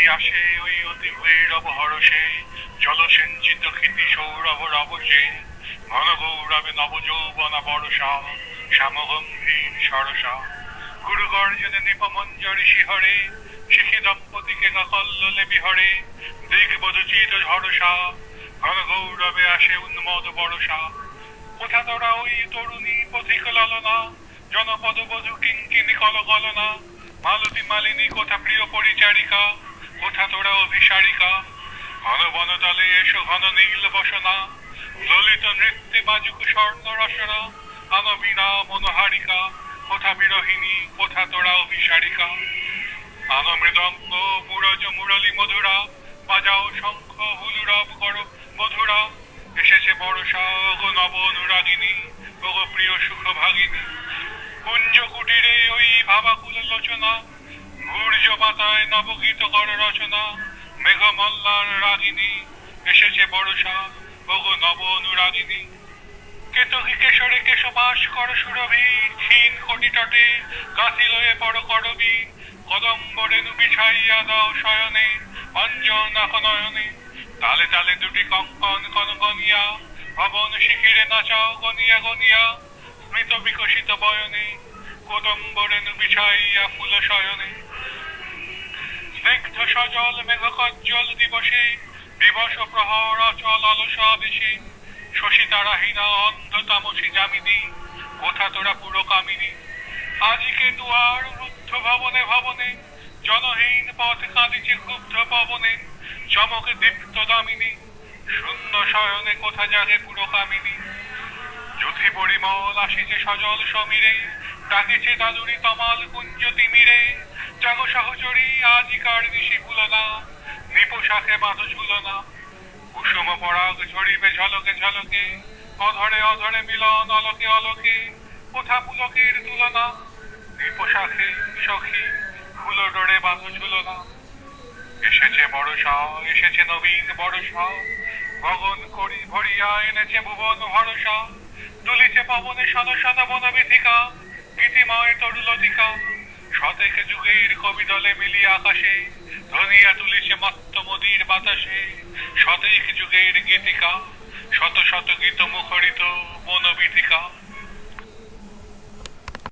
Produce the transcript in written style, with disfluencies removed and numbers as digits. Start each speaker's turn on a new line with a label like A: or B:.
A: আসে ওই অতি ভৈরব হরসে, জলসিঞ্চিত ক্ষিতি সৌরভ রবসে, ঘন গৌরবে নব যৌবনা বরসা, শ্যামগম্ভীর সরসা। গুরু গর্জনে নিপমঞ্জরি শিহরে, শিখি দম্পতিকে কল্লোলে বিহরে, দিগ্বধূ চিত ঝরসা, ঘন গৌরবে আসে উন্মদ বরসা। কোথা তোরা ওই তরুণী পথিক ললনা, জনপদ বধূ কিঙ্কিনি কলকলনা, মালতী মালিনী কোথা প্রিয় পরিচারিকা, কোথা তোরা অভিসারিকা। ঘন বনতলে এসো ঘন নীল বসনা, ললিত নৃত্যে বাজুক স্বর্ণ রসনা, আন বীণা মনোহারিকা, কোথা বিরহিণী কোথা তোরা অভিসারিকা। আন মৃদঙ্গ মুরজ মুরলী মধুরা, বাজাও শঙ্খ হুলুরব করো মধুরা। এসেছে বর্ষা ওগো নব অনুরাগিনী, ওগো প্রিয় সুখ ভাগিনী। কুঞ্জ কুটিরে ওই ভাবাকুল লোচনা, ঘূর্য পাতায় নবগীত কর রচনা। মেঘ মল্লার রাগিনী, এসেছে বর্ষা ওগো নব অনুরাগিনী। কেতকী কেশরে কেশবাস কর সুরভি, ক্ষীণ কোটি তটে গাছি লয়ে পর করবি। কদম্ব রেণু বিছাইয়া দাও শয়নে, অঞ্জন নয়নে। তালে তালে দুটি কঙ্কন কনকনিয়া, ভবন শিখিরে নাচাও গনিয়া গনিয়া। স্মৃত বিকশিত বয়নে, কদম্ব রেণু বিছাইয়া ফুল শয়নে। স্নিগ্ধ সজল মেঘ কজ্জল দিবসে, দিবস প্রহর অচল অলস আবেশে। শশী তারাহীনা অন্ধ তামসী যামিনী, কোথা তোরা পুরো কামিনী। আজিকে দুয়ার রুদ্ধ ভবনে ভবনে, জনহীন পথ কাঁদিছে ক্ষুব্ধ পবনে। চমকে দীপ্ত দামিনী, শূন্য শয়নে কোথা জাগে পুরো কামিনী। যুথি পরিমল আসিছে সজল সমীরে, ডাকিছে দাদুরি তমাল কুঞ্জ তিমিরে। জাগো সহচরী আজিকার নিশি ভুলনা, নিপোশাখে বাঁধো ঝুলনা। কুসুম পরাগ ঝরিবে ঝলকে ঝলকে, অধরে অধরে মিলন অলকে অলকে। কোথা পুলকের তুলনা, নিপোশাখে সখী ফুল ডোরে বাঁধো ঝুলনা। এসেছে বর্ষা এসেছে নবীন বর্ষা, গগন করি ভরিয়া এনেছে ভুবন ভরসা। তুলিছে পবনে শত শত বনবিথিকা, গীতিময় তরুলতিকা। শতেক যুগের কবি দলে মিলিয়ে আকাশে, ধ্বনিয়া তুলিছে মত্ত মদির বাতাসে। শতেক যুগের গীতিকা, শত শত গীত মুখরিত বনবিথিকা।